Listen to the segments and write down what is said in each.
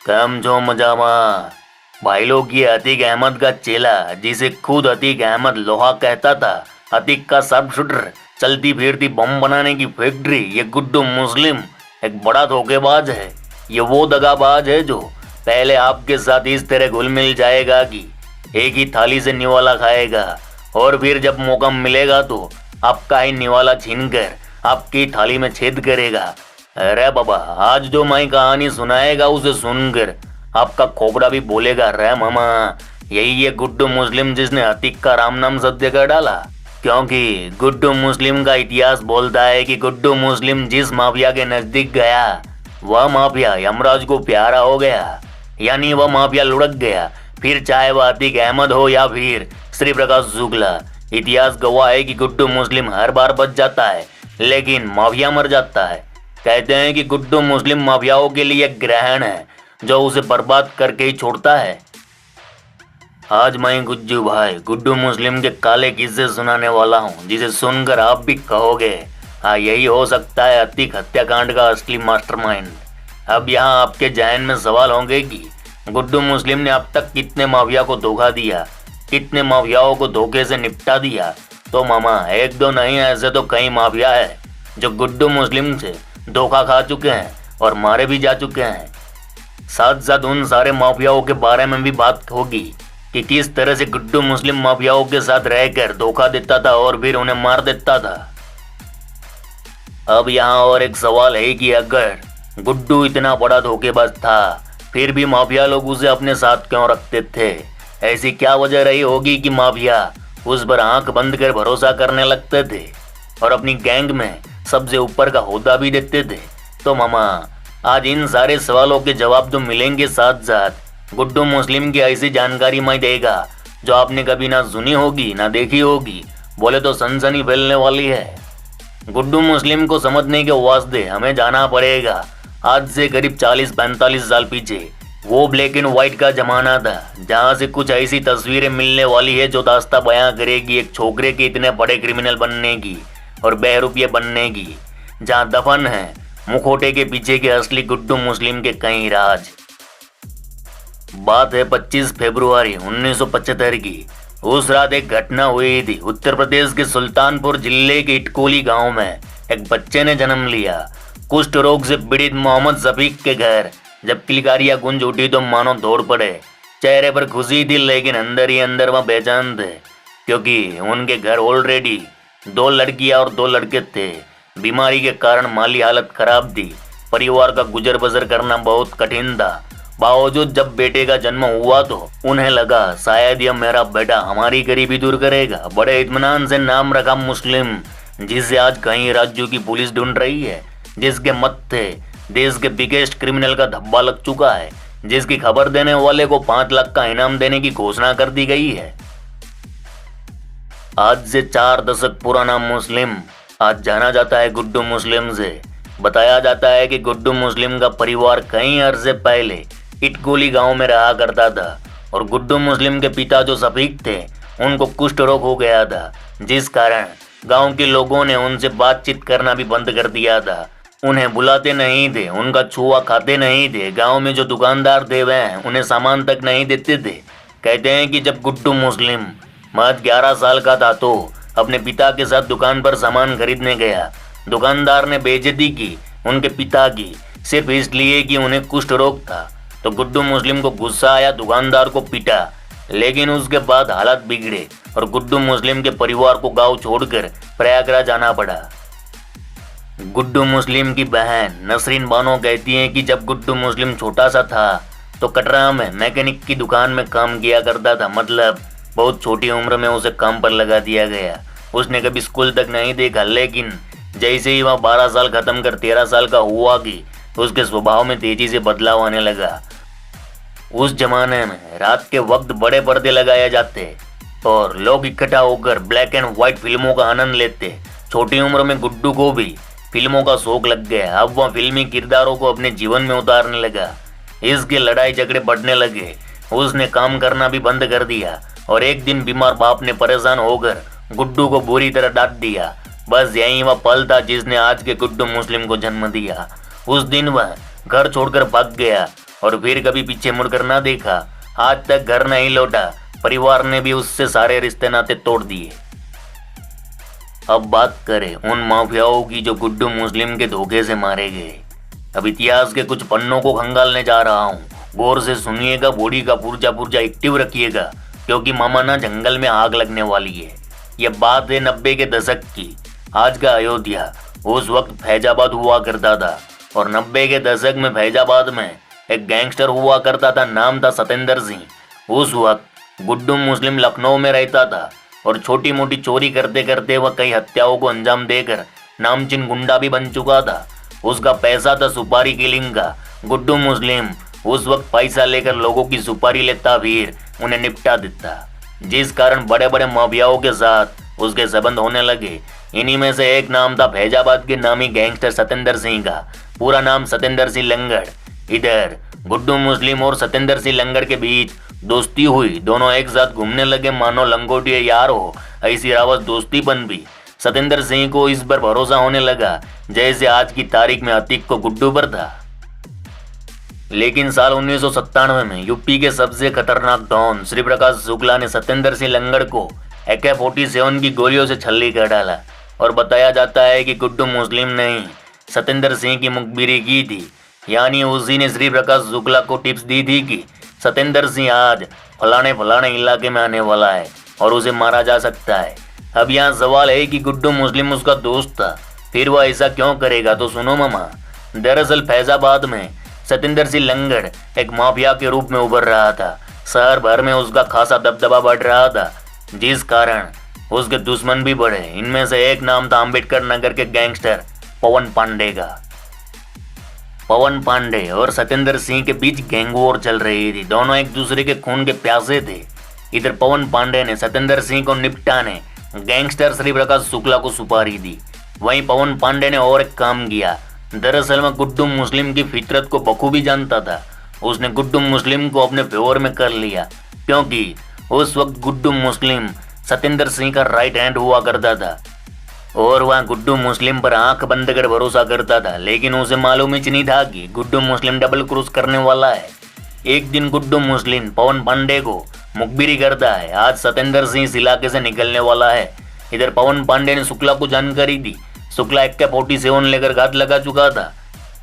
कम जो मजामा। भाई लोग, ये अतीक अहमद का चेला, जिसे खुद अतीक अहमद लोहा कहता था, अतीक का सब शूटर, चलती फिरती बम बनाने की फैक्ट्री, ये गुड्डू मुस्लिम एक बड़ा धोखेबाज है। ये वो दगाबाज है जो पहले आपके साथ इस तरह घुल मिल जाएगा कि एक ही थाली से निवाला खाएगा, और फिर जब मौका मिलेगा तो आपका ही निवाला छीनकर आपकी थाली में छेद करेगा। अरे बाबा, आज जो मैं कहानी सुनाएगा उसे सुनकर आपका खोपड़ा भी बोलेगा, रे मामा, यही ये गुड्डू मुस्लिम जिसने अतीक का राम नाम सत्य कर डाला। क्योंकि गुड्डू मुस्लिम का इतिहास बोलता है कि गुड्डू मुस्लिम जिस माफिया के नजदीक गया वह माफिया यमराज को प्यारा हो गया, यानी वह माफिया लुढ़क गया। फिर चाहे वह अतीक अहमद हो या फिर श्री प्रकाश शुक्ला, इतिहास गवाह है कि गुड्डू मुस्लिम हर बार बच जाता है लेकिन माफिया मर जाता है। कहते हैं कि गुड्डू मुस्लिम माफियाओं के लिए एक ग्रहण है जो उसे बर्बाद करके ही छोड़ता है। आज मैं गुज्जू भाई गुड्डू मुस्लिम के काले किस्से सुनाने वाला हूँ, जिसे सुनकर आप भी कहोगे, हाँ, यही हो सकता है अतीक हत्याकांड का असली मास्टरमाइंड। अब यहाँ आपके जहन में सवाल होंगे कि गुड्डू मुस्लिम ने अब तक कितने माफिया को धोखा दिया, कितने माफियाओं को धोखे से निपटा दिया। तो मामा, एक दो नहीं, ऐसे तो कई माफिया है जो गुड्डू मुस्लिम से धोखा खा चुके हैं और मारे भी जा चुके हैं। साथ साथ उन सारे माफियाओं के बारे में भी बात होगी कि किस तरह से गुड्डू मुस्लिम माफियाओं के साथ रहकर धोखा देता था और फिर उन्हें मार देता था। अब यहाँ और एक सवाल है कि अगर गुड्डू इतना बड़ा धोखेबाज था, फिर भी माफिया लोग उसे अपने साथ क्यों रखते थे? ऐसी क्या वजह रही होगी कि माफिया उस पर आंख बंद कर भरोसा करने लगते थे और अपनी गैंग में सबसे ऊपर का होदा भी देते थे? तो मामा, आज इन सारे सवालों के जवाब तो मिलेंगे, साथ साथ गुड्डू मुस्लिम की ऐसी जानकारी मैं देगा जो आपने कभी ना सुनी होगी ना देखी होगी। बोले तो सनसनी फैलने वाली है। गुड्डू मुस्लिम को समझने के वास्ते हमें जाना पड़ेगा आज से करीब 40-45 साल पीछे। वो ब्लैक एंड व्हाइट का जमाना था जहाँ से कुछ ऐसी तस्वीरें मिलने वाली है जो दास्ता बयां करेगी एक छोकरे के इतने बड़े क्रिमिनल बनने की और बहरूपिये बनने की, जहाँ दफन है मुखोटे के पीछे के असली गुड्डू मुस्लिम के कई राज। बात है 25 फरवरी 1975 की। उस रात एक घटना हुई थी। उत्तर प्रदेश के सुल्तानपुर जिले के इटकोली गांव में एक बच्चे ने जन्म लिया। कुष्ठ रोग से पीड़ित मोहम्मद शफीक के घर जब किलकारियां गूंज उठी तो मानो दौड़ पड़े। चेहरे पर खुशी थी लेकिन अंदर ही अंदर वह बेचैन थे, क्योंकि उनके घर ऑलरेडी 2 लड़कियां और 2 लड़के थे। बीमारी के कारण माली हालत खराब थी। परिवार का गुजर बसर करना बहुत कठिन था। बावजूद जब बेटे का जन्म हुआ तो उन्हें लगा शायद यह मेरा बेटा हमारी गरीबी दूर करेगा। बड़े इत्मीनान से नाम रखा मुस्लिम, जिसे आज कई राज्यों की पुलिस ढूंढ रही है, जिसके मत्थे देश के बिगेस्ट क्रिमिनल का धब्बा लग चुका है, जिसकी खबर देने वाले को 5 लाख का इनाम देने की घोषणा कर दी गई है। आज से 4 दशक पुराना मुस्लिम आज जाना जाता है गुड्डू मुस्लिम से। बताया जाता है कि गुड्डू मुस्लिम का परिवार कई अरसे पहले इटकोली गांव में रहा करता था और गुड्डू मुस्लिम के पिता जो शफीक थे उनको कुष्ठ रोग हो गया था, जिस कारण गांव के लोगों ने उनसे बातचीत करना भी बंद कर दिया था। उन्हें बुलाते नहीं थे, उनका छुआ खाते नहीं थे। गांव में जो दुकानदार थे वह उन्हें सामान तक नहीं देते थे। कहते हैं कि जब गुड्डू मुस्लिम महज 11 साल का था तो अपने पिता के साथ दुकान पर सामान खरीदने गया। दुकानदार ने बेइज्जती की उनके पिता की, सिर्फ इसलिए कि उन्हें कुष्ठ रोग था। तो गुड्डू मुस्लिम को गुस्सा आया, दुकानदार को पीटा। लेकिन उसके बाद हालात बिगड़े और गुड्डू मुस्लिम के परिवार को गांव छोड़कर प्रयागराज जाना पड़ा। गुड्डू मुस्लिम की बहन नसरीन बानो कहती हैं कि जब गुड्डू मुस्लिम छोटा सा था तो कटरा में मैकेनिक की दुकान में काम किया करता था। मतलब बहुत छोटी उम्र में उसे काम पर लगा दिया गया। उसने कभी स्कूल तक नहीं देखा, लेकिन जैसे ही वह 12 साल खत्म कर 13 साल का हुआ कि उसके स्वभाव में तेजी से बदलाव आने लगा। उस जमाने में रात के वक्त बड़े पर्दे लगाए जाते और लोग इकट्ठा होकर ब्लैक एंड व्हाइट फिल्मों का आनंद लेते। छोटी उम्र में गुड्डू को भी फिल्मों का शौक लग गया। अब वह फिल्मी किरदारों को अपने जीवन में उतारने लगा। इसके लड़ाई झगड़े बढ़ने लगे। उसने काम करना भी बंद कर दिया और एक दिन बीमार बाप ने परेशान होकर गुड्डू को बुरी तरह डांट दिया। बस यही वह पल था जिसने आज के गुड्डू मुस्लिम को जन्म दिया। उस दिन वह घर छोड़कर भाग गया और फिर कभी पीछे मुड़कर ना देखा। आज तक घर नहीं लौटा। परिवार ने भी उससे सारे रिश्ते नाते तोड़ दिए। अब बात करें उन माफियाओं की जो गुड्डू मुस्लिम के धोखे से मारे गए। अब इतिहास के कुछ पन्नों को खंगालने जा रहा हूँ। गौर से सुनिएगा, बॉडी का पुर्जा पुर्जा एक्टिव रखिएगा, क्योंकि मामा ना जंगल में आग लगने वाली है। यह बात है 90 के दशक की। आज का अयोध्या उस वक्त फैजाबाद हुआ करता था, और 90 के दशक में फैजाबाद में एक गैंगस्टर हुआ करता था, नाम था सतेंद्र सिंह। उस वक्त गुड्डू मुस्लिम लखनऊ में रहता था, और छोटी मोटी चोरी करते करते वह कई हत्याओं को अंजाम देकर नामचीन गुंडा भी बन चुका था। उसका पैसा था सुपारी किलिंग का। गुड्डू मुस्लिम उस वक्त पैसा लेकर लोगों की सुपारी लेता, फिर उन्हें निपटा देता, जिस कारण बड़े बड़े माफियाओं के साथ उसके संबंध होने लगे। इन्हीं में से एक नाम था फैजाबाद के नामी गैंगस्टर सतेंद्र सिंह का। पूरा नाम सतेंद्र सिंह लंगड़। इधर गुड्डू मुस्लिम और सतेंद्र सिंह लंगड़ के बीच दोस्ती हुई। दोनों एक साथ घूमने लगे, मानो लंगोटिया यार हो। ऐसी रावत दोस्ती बन भी। सतेंद्र सिंह को इस पर भरोसा होने लगा जैसे आज की तारीख में अतीक को गुड्डू पर था। लेकिन साल 1997 में यूपी के सबसे खतरनाक डॉन श्री प्रकाश शुक्ला ने सतेंद्र सिंह लंगड़ को AK-47 की गोलियों से छल्ली कर डाला, और बताया जाता है कि गुड्डू मुस्लिम ने ही सतेंद्र सिंह की मुखबिरी की थी। यानी उसी ने श्री प्रकाश शुक्ला को टिप्स दी थी कि सतेंद्र सिंह आज फलाने फलाने इलाके में आने वाला है और उसे मारा जा सकता है। अब यहाँ सवाल है कि गुड्डू मुस्लिम उसका दोस्त था, फिर वह ऐसा क्यों करेगा? तो सुनो मामा, दरअसल फैजाबाद में सतेंद्र सिंह लंगड़ एक माफिया के रूप में उभर रहा था। शहर भर में उसका खासा दबदबा बढ़ रहा था, जिस कारण उसके दुश्मन भी बढ़े। इनमें से एक नाम था अंबेडकर नगर के गैंगस्टर पवन पांडे का। पवन पांडे और सतेंद्र सिंह के बीच गैंग वॉर चल रही थी। दोनों एक दूसरे के खून के प्यासे थे। इधर पवन पांडे ने सतेंद्र सिंह को निपटाने गैंगस्टर श्री प्रकाश शुक्ला को सुपारी दी। वहीं पवन पांडे ने और एक काम किया। दरअसल में गुड्डू मुस्लिम की फितरत को बखूबी जानता था। उसने गुड्डू मुस्लिम को अपने फेवर में कर लिया, क्योंकि उस वक्त गुड्डू मुस्लिम सतेंद्र सिंह का राइट हैंड हुआ करता था, और वह गुड्डू मुस्लिम पर आंख बंद कर भरोसा करता था। लेकिन उसे मालूम ही नहीं था कि गुड्डू मुस्लिम डबल क्रॉस करने वाला है। एक दिन गुड्डू मुस्लिम पवन पांडे को मुखबिरी करता है, आज सतेंद्र सिंह इस इलाके से निकलने वाला है। इधर पवन पांडे ने शुक्ला को जानकारी दी। शुक्ला AK-47 लेकर घात लगा चुका था।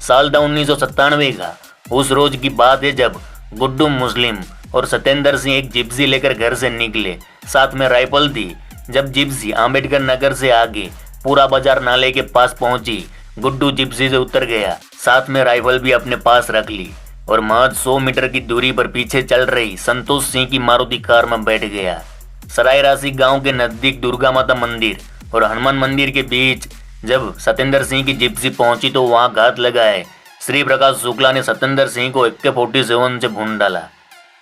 साल था 1997 का। उस रोज की बात है जब गुड्डू मुस्लिम और सतेंद्र सिंह एक जिप्सी लेकर घर से निकले। साथ में राइफल थी। जब जिप्सी अंबेडकर नगर से आगे पूरा बाजार नाले के पास पहुंची, गुड्डू जिप्सी से उतर गया। साथ में राइफल भी अपने पास रख ली, और महज 100 मीटर की दूरी पर पीछे चल रही संतोष सिंह की मारुति कार में बैठ गया। सरायरासी गांव के नजदीक दुर्गा माता मंदिर और हनुमान मंदिर के बीच जब सतेंद्र सिंह की जिप्सी पहुंची तो वहां घात लगाए श्री प्रकाश शुक्ला ने सतेंद्र सिंह को AK-47 से भून डाला।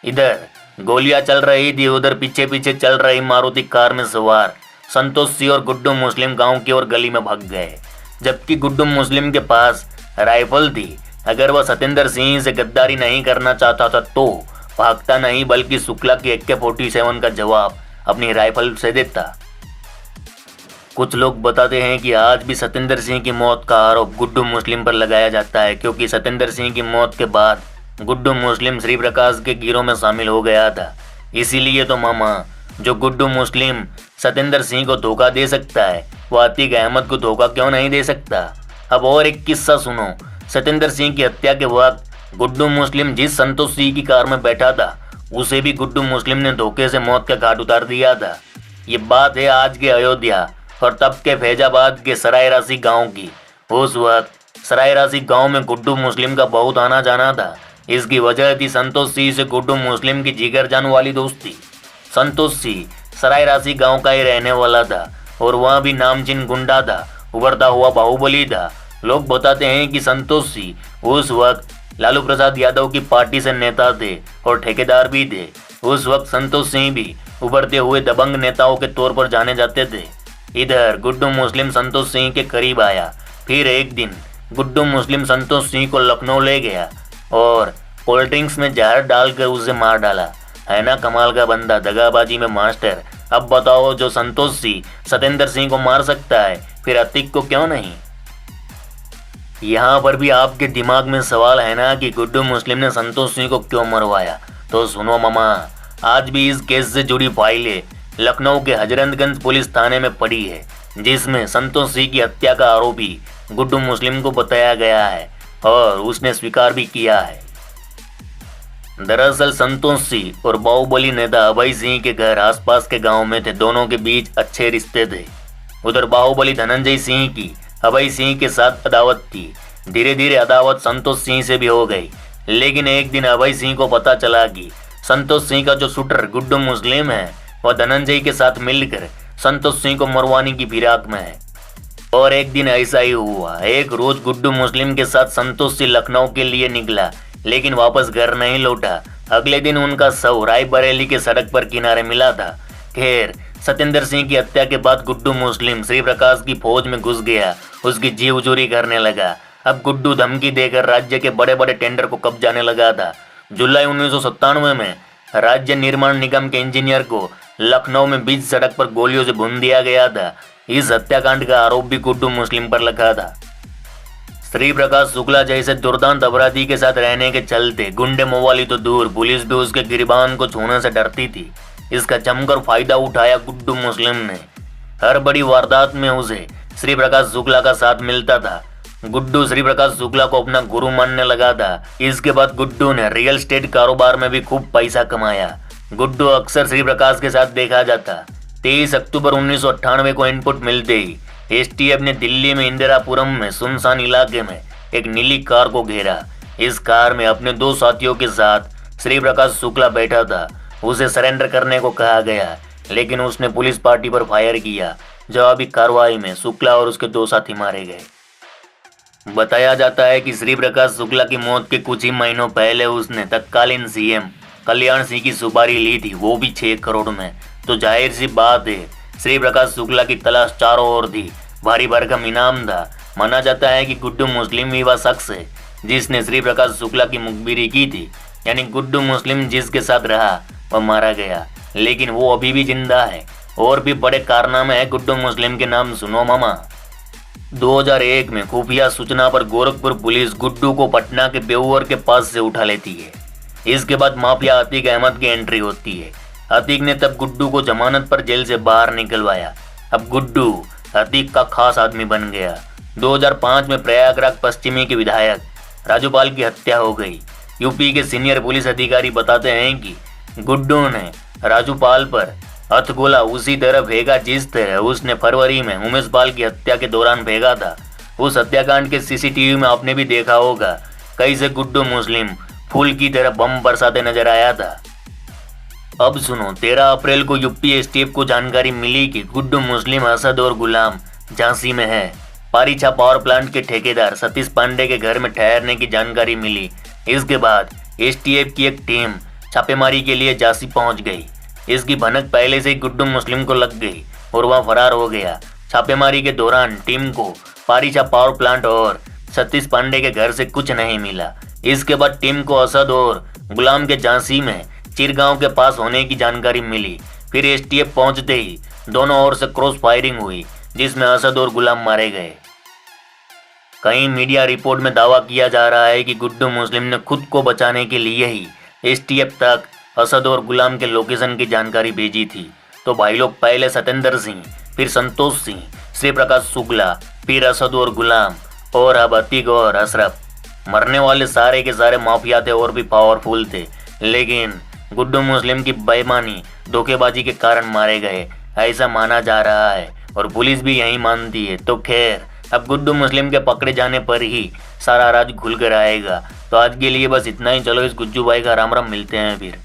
इधर गोलियां चल रही थी, उधर पीछे पीछे चल रही मारुति कार में सवार संतोष सिंह और गुड्डू मुस्लिम गांव की ओर गली में भाग गए, जबकि गुड्डू मुस्लिम के पास राइफल थी। अगर वह सतेंद्र सिंह से गद्दारी नहीं करना चाहता था तो भागता नहीं, बल्कि शुक्ला की AK-47 का जवाब अपनी राइफल से देता। कुछ लोग बताते हैं कि आज भी सतेंद्र सिंह की मौत का आरोप गुड्डू मुस्लिम पर लगाया जाता है, क्योंकि सतेंद्र सिंह की मौत के बाद गुड्डू मुस्लिम श्री प्रकाश के गिरोह में शामिल हो गया था। इसीलिए तो मामा, जो गुड्डू मुस्लिम सतेंद्र सिंह को धोखा दे सकता है, वह अतीक अहमद को धोखा क्यों नहीं दे सकता? अब और एक किस्सा सुनो। सतेंद्र सिंह की हत्या के वक्त गुड्डू मुस्लिम जिस संतोष सिंह की कार में बैठा था, उसे भी गुड्डू मुस्लिम ने धोखे से मौत का घाट उतार दिया था। ये बात है आज के अयोध्या और तब के फैजाबाद के सरायरासी गांव की। उस वक्त सरायरासी गांव में गुड्डू मुस्लिम का बहुत आना जाना था। इसकी वजह थी संतोष सिंह से गुड्डू मुस्लिम की जिगर जान वाली दोस्ती। संतोष सिंह सरायरासी गांव का ही रहने वाला था, और वह भी नामचीन गुंडा था, उभरता हुआ बाहुबली था। लोग बताते हैं कि संतोष सिंह उस वक्त लालू प्रसाद यादव की पार्टी से नेता थे और ठेकेदार भी थे। उस वक्त संतोष सिंह भी उभरते हुए दबंग नेताओं के तौर पर जाने जाते थे। इधर गुड्डू मुस्लिम संतोष सिंह के करीब आया। फिर एक दिन गुड्डू मुस्लिम संतोष सिंह को लखनऊ ले गया और कोल्ड ड्रिंक्स में जहर डालकर उसे मार डाला। है ना कमाल का बंदा, दगाबाजी में मास्टर। अब बताओ, जो संतोष सिंह सतेंद्र सिंह को मार सकता है, फिर अतीक को क्यों नहीं? यहाँ पर भी आपके दिमाग में सवाल है ना कि गुड्डू मुस्लिम ने संतोष सिंह को क्यों मरवाया। तो सुनो मामा, आज भी इस केस से जुड़ी फाइलें लखनऊ के हजरतगंज पुलिस थाने में पड़ी है, जिसमें संतोष सिंह की हत्या का आरोपी गुड्डू मुस्लिम को बताया गया है और उसने स्वीकार भी किया है। दरअसल संतोष सिंह और बाहुबली नेता अभय सिंह के घर आसपास के गांव में थे। दोनों के बीच अच्छे रिश्ते थे। उधर बाहुबली धनंजय सिंह की अभय सिंह के साथ अदावत थी। धीरे धीरे अदावत संतोष सिंह से भी हो गई, लेकिन एक दिन अभय सिंह को पता चला कि संतोष सिंह का जो शूटर गुड्डू मुस्लिम है वह धनंजय के साथ मिलकर संतोष सिंह को मरवाने की फिराक में है। और एक दिन ऐसा ही हुआ। एक रोज गुड्डू मुस्लिम के साथ संतोष सिंह लखनऊ के लिए निकला, लेकिन वापस घर नहीं लौटा। अगले दिन उनका शव रायबरेली के सड़क पर किनारे मिला था। खैर, सत्येंद्र सिंह की हत्या के बाद गुड्डू मुस्लिम श्री प्रकाश की फौज में घुस गया, उसकी जीव चोरी करने लगा। अब गुड्डू धमकी देकर राज्य के बड़े बड़े टेंडर को कब्जाने लगा था। जुलाई 1997 में राज्य निर्माण निगम के इंजीनियर को लखनऊ में बीच सड़क पर गोलियों से भून दिया गया था। इस हत्याकांड का आरोप भी गुड्डू मुस्लिम पर लगा था। श्री प्रकाश शुक्ला जैसे दुर्दांत अपराधी के साथ रहने के चलते गुंडे मवाली तो दूर, पुलिस भी उसके गिरबान को छूने से डरती थी। इसका जमकर फायदा उठाया गुड्डू मुस्लिम ने। हर बड़ी वारदात में उसे श्री प्रकाश शुक्ला का साथ मिलता था। गुड्डू श्री प्रकाश शुक्ला को अपना गुरु मानने लगा था। इसके बाद गुड्डू ने रियल एस्टेट कारोबार में भी खूब पैसा कमाया। गुड्डू अक्सर श्री प्रकाश के साथ देखा जाता। 23 अक्टूबर 1998 को इनपुट मिलते ही एसटीएफ ने दिल्ली में इंदिरापुरम में सुनसान इलाके में एक नीली कार को घेरा। इस कार में अपने 2 साथियों के साथ श्री प्रकाश शुक्ला बैठा था। उसे सरेंडर करने को कहा गया, लेकिन उसने पुलिस पार्टी पर फायर किया। जवाबी कार्रवाई में शुक्ला और उसके 2 साथी मारे गए। बताया जाता है कि श्री प्रकाश शुक्ला की मौत के कुछ ही महीनों पहले उसने तत्कालीन सीएम कल्याण सिंह की सुपारी ली थी, वो भी 6 करोड़ में। तो जाहिर सी बात है, श्री प्रकाश शुक्ला की तलाश चारों ओर थी। भारी भरकम इनाम था। माना जाता है कि गुड्डू मुस्लिम ही वह शख्स है जिसने श्री प्रकाश शुक्ला की मुखबिरी की थी। यानी गुड्डू मुस्लिम जिसके साथ रहा वह मारा गया, लेकिन वो अभी भी जिंदा है। और भी बड़े कारनामे हैं गुड्डू मुस्लिम के नाम, सुनो मामा। 2001 में खुफिया सूचना पर गोरखपुर पुलिस गुड्डू को पटना के बेउर के पास से उठा लेती है। इसके बाद माफिया अतीक अहमद की एंट्री होती है। अतीक ने तब गुड्डू को जमानत पर जेल से बाहर निकलवाया। अब गुड्डू अतीक का खास आदमी बन गया। 2005 में प्रयागराज पश्चिमी के विधायक राजूपाल की हत्या हो गई। यूपी के सीनियर पुलिस अधिकारी बताते हैं कि गुड्डू ने राजूपाल पर हथगोला उसी तरह फेंका जिस तरह उसने फरवरी में उमेश पाल की हत्या के दौरान फेंका था। उस हत्याकांड के सीसीटीवी में आपने भी देखा होगा कैसे गुड्डू मुस्लिम फूल की तरह बम बरसाते नजर आया था। अब सुनो, 13 अप्रैल को यूपी एसटीएफ को जानकारी मिली कि गुड्डू मुस्लिम, असद और गुलाम झांसी में है। पारीछा पावर प्लांट के ठेकेदार सतीश पांडे के घर में ठहरने की जानकारी मिली। इसके बाद एसटीएफ की एक टीम छापेमारी के लिए झांसी पहुंच गई। इसकी भनक पहले से ही गुड्डू मुस्लिम को लग गई और वह फरार हो गया। छापेमारी के दौरान टीम को पारीछा पावर प्लांट और सतीश पांडे के घर से कुछ नहीं मिला। इसके बाद टीम को असद और गुलाम के झांसी में चिरगांव के पास होने की जानकारी मिली। फिर एसटीएफ पहुंचते ही दोनों ओर से क्रॉस फायरिंग हुई, जिसमें असद और गुलाम मारे गए। कई मीडिया रिपोर्ट में दावा किया जा रहा है कि गुड्डू मुस्लिम ने खुद को बचाने के लिए ही एसटीएफ तक असद और गुलाम के लोकेशन की जानकारी भेजी थी। तो भाई लोग, पहले सत्येंद्र सिंह, फिर संतोष सिंह, श्री प्रकाश शुक्ला, फिर असद और गुलाम, और अब अतीक और अशरफ। मरने वाले सारे के सारे माफिया थे और भी पावरफुल थे, लेकिन गुड्डू मुस्लिम की बेईमानी, धोखेबाजी के कारण मारे गए, ऐसा माना जा रहा है और पुलिस भी यही मानती है। तो खैर, अब गुड्डू मुस्लिम के पकड़े जाने पर ही सारा राज खुल कर आएगा। तो आज के लिए बस इतना ही। चलो इस गुज्जू भाई का राम राम, मिलते हैं फिर।